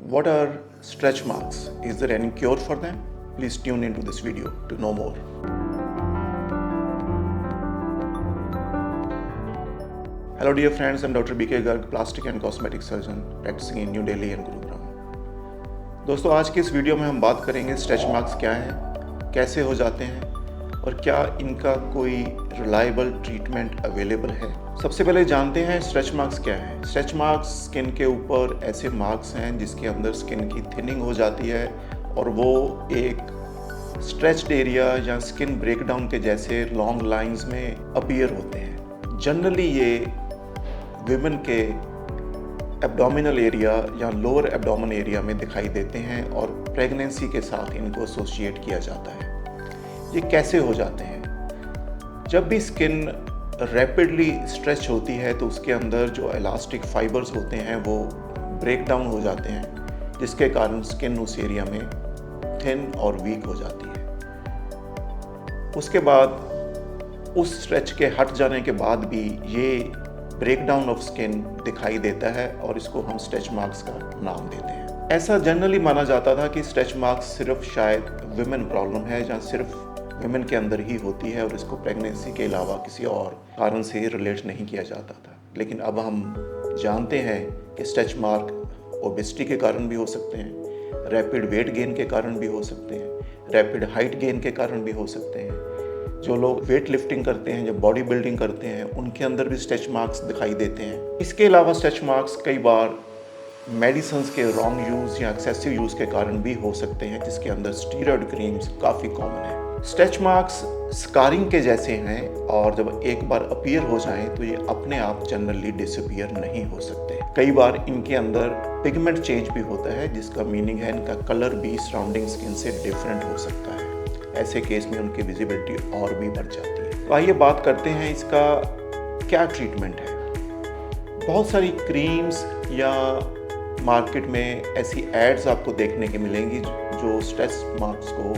What are stretch marks? Is there any cure for them? Please tune into this video to know more. Hello dear friends, I'm Dr. BK Garg, plastic and cosmetic surgeon practicing in New Delhi and Gurugram. दोस्तों, आज की इस video में हम बात करेंगे stretch marks क्या हैं, कैसे हो जाते हैं और क्या इनका कोई रिलायबल ट्रीटमेंट अवेलेबल है। सबसे पहले जानते हैं स्ट्रेच मार्क्स क्या है। स्ट्रेच मार्क्स स्किन के ऊपर ऐसे मार्क्स हैं जिसके अंदर स्किन की थिनिंग हो जाती है और वो एक स्ट्रेच्ड एरिया या स्किन ब्रेकडाउन के जैसे लॉन्ग लाइंस में अपीयर होते हैं। जनरली ये विमेन के एब्डोमिनल एरिया या लोअर एब्डोमेन एरिया में दिखाई देते हैं और प्रेगनेंसी के साथ इनको एसोसिएट किया जाता है। ये कैसे हो जाते हैं? जब भी स्किन रैपिडली स्ट्रेच होती है तो उसके अंदर जो इलास्टिक फाइबर्स होते हैं वो ब्रेक डाउन हो जाते हैं, जिसके कारण स्किन उस एरिया में थिन और वीक हो जाती है। उसके बाद उस स्ट्रेच के हट जाने के बाद भी ये ब्रेकडाउन ऑफ स्किन दिखाई देता है और इसको हम स्ट्रेच मार्क्स का नाम देते हैं। ऐसा जनरली माना जाता था कि स्ट्रेच मार्क्स सिर्फ शायद विमेन प्रॉब्लम है या सिर्फ विमेन के अंदर ही होती है और इसको प्रेगनेंसी के अलावा किसी और कारण से रिलेट नहीं किया जाता था। लेकिन अब हम जानते हैं कि स्ट्रेच मार्क ओबेसिटी के कारण भी हो सकते हैं, रैपिड वेट गेन के कारण भी हो सकते हैं, रैपिड हाइट गेन के कारण भी हो सकते हैं। जो लोग वेट लिफ्टिंग करते हैं, जब बॉडी बिल्डिंग करते हैं, उनके अंदर भी स्ट्रेच मार्क्स दिखाई देते हैं। इसके अलावा स्ट्रेच मार्क्स कई बार मेडिसिन्स के रॉन्ग यूज़ या एक्सेसिव यूज़ के कारण भी हो सकते हैं, जिसके अंदर स्टीरॉयड क्रीम्स काफ़ी कॉमन है। स्ट्रेच मार्क्स स्कारिंग के जैसे हैं और जब एक बार अपीयर हो जाएं तो ये अपने आप जनरली डिसअपीयर नहीं हो सकते। कई बार इनके अंदर पिगमेंट चेंज भी होता है, जिसका मीनिंग है इनका कलर भी सराउंडिंग स्किन से डिफरेंट हो सकता है। ऐसे केस में उनकी विजिबिलिटी और भी बढ़ जाती है। तो आइए बात करते हैं इसका क्या ट्रीटमेंट है। बहुत सारी क्रीम्स या मार्केट में ऐसी एड्स आपको देखने के मिलेंगी जो स्ट्रेच मार्क्स को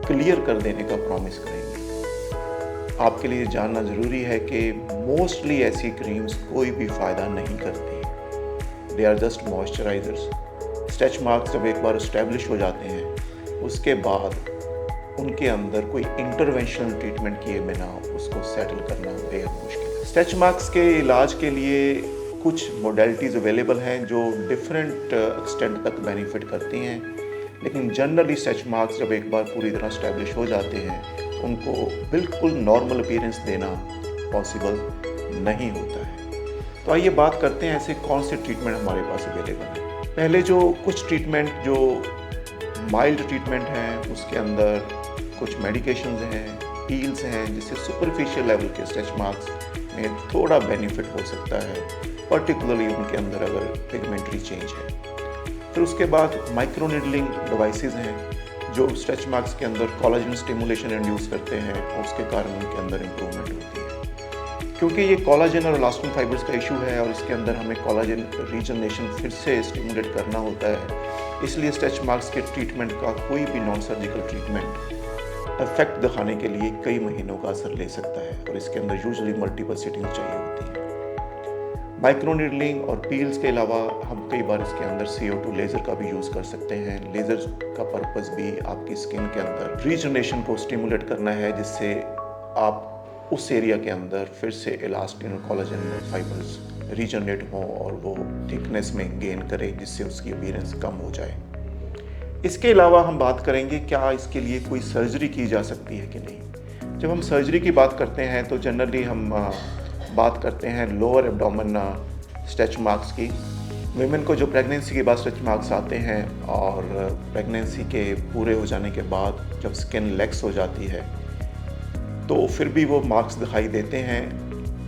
क्लियर कर देने का प्रॉमिस करेंगी। आपके लिए जानना ज़रूरी है कि मोस्टली ऐसी क्रीम्स कोई भी फ़ायदा नहीं करती। They are just moisturisers. Stretch marks जब एक बार इस्टेब्लिश हो जाते हैं उसके बाद उनके अंदर कोई इंटरवेंशनल ट्रीटमेंट किए बिना उसको सेटल करना बेहद मुश्किल है। स्ट्रेच मार्क्स के इलाज के लिए कुछ मोडेलिटीज़ अवेलेबल हैं जो डिफरेंट एक्सटेंट तक बेनिफिट करती हैं, लेकिन जनरली स्ट्रेच मार्क्स जब एक बार पूरी तरह स्टैब्लिश हो जाते हैं उनको बिल्कुल नॉर्मल अपीयरेंस देना पॉसिबल नहीं होता है। तो आइए बात करते हैं ऐसे कौन से ट्रीटमेंट हमारे पास अवेलेबल हैं। पहले जो कुछ ट्रीटमेंट जो माइल्ड ट्रीटमेंट हैं उसके अंदर कुछ मेडिकेशंस हैं, पील्स हैं, जिससे सुपरफिशियल लेवल के स्ट्रेच मार्क्स में थोड़ा बेनिफिट हो सकता है, पर्टिकुलरली उनके अंदर अगर पिगमेंटरी चेंज है। फिर उसके बाद माइक्रो नीडलिंग डिवाइसेस हैं जो स्ट्रेच मार्क्स के अंदर कोलाजन स्टिमुलेशन इंड्यूस करते हैं और उसके कारण उनके अंदर इम्प्रूवमेंट होती है। क्योंकि ये कोलाजन और इलास्टिन फाइबर्स का इशू है और इसके अंदर हमें कोलाजन रीजनरेशन फिर से स्टिमुलेट करना होता है, इसलिए स्ट्रेच मार्क्स के ट्रीटमेंट का कोई भी नॉन सर्जिकल ट्रीटमेंट इफेक्ट दिखाने के लिए कई महीनों का असर ले सकता है और इसके अंदर यूजुअली मल्टीपल सिटिंग चाहिए होती है। माइक्रो नीडलिंग और पील्स के अलावा हम कई बार इसके अंदर CO2 लेज़र का भी यूज़ कर सकते हैं। लेज़र का पर्पस भी आपकी स्किन के अंदर रीजनरेशन को स्टिमुलेट करना है, जिससे आप उस एरिया के अंदर फिर से इलास्टिन और कोलाजन फाइबर्स रीजनरेट हों और वो थिकनेस में गेन करें, जिससे उसकी अपीयरेंस कम हो जाए। इसके अलावा हम बात करेंगे क्या इसके लिए कोई सर्जरी की जा सकती है कि नहीं। जब हम सर्जरी की बात करते हैं तो जनरली हम बात करते हैं लोअर एब्डोमेन स्ट्रेच मार्क्स की। विमेन को जो प्रेगनेंसी के बाद स्ट्रेच मार्क्स आते हैं और प्रेगनेंसी के पूरे हो जाने के बाद जब स्किन लेक्स हो जाती है तो फिर भी वो मार्क्स दिखाई देते हैं।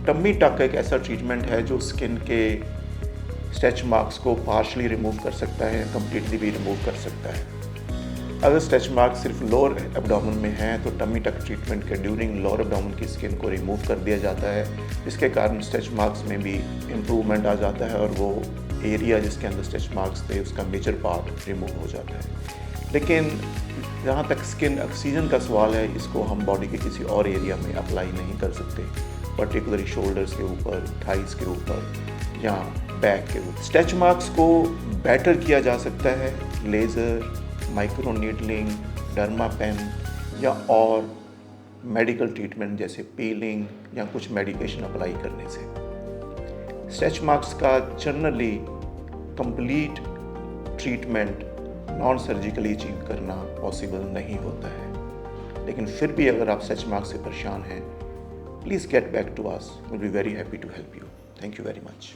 टम्मी टक एक ऐसा ट्रीटमेंट है जो स्किन के स्ट्रेच मार्क्स को पार्शली रिमूव कर सकता है, कंप्लीटली भी रिमूव कर सकता है। अगर स्ट्रेच मार्क सिर्फ लोअर एब्डोमेन में है तो टमी टक ट्रीटमेंट के ड्यूरिंग लोअर एब्डोमेन की स्किन को रिमूव कर दिया जाता है, जिसके कारण स्ट्रेच मार्क्स में भी इम्प्रूवमेंट आ जाता है और वो एरिया जिसके अंदर स्ट्रेच मार्क्स थे उसका मेजर पार्ट रिमूव हो जाता है। लेकिन जहाँ तक स्किन ऑक्सीजन का सवाल है, इसको हम बॉडी के किसी और एरिया में अप्लाई नहीं कर सकते, पर्टिकुलरली शोल्डर्स के ऊपर, थाइस के ऊपर या बैग के ऊपर। स्ट्रेच मार्क्स को बेटर किया जा सकता है laser, micro needling, derma pen या और मेडिकल ट्रीटमेंट जैसे पीलिंग या कुछ मेडिकेशन अप्लाई करने से। स्ट्रेच मार्क्स का generally complete treatment non surgically achieve करना पॉसिबल नहीं होता है, लेकिन फिर भी अगर आप स्ट्रेच मार्क्स से परेशान हैं, please get back to us, will be very happy to help you. Thank you very much.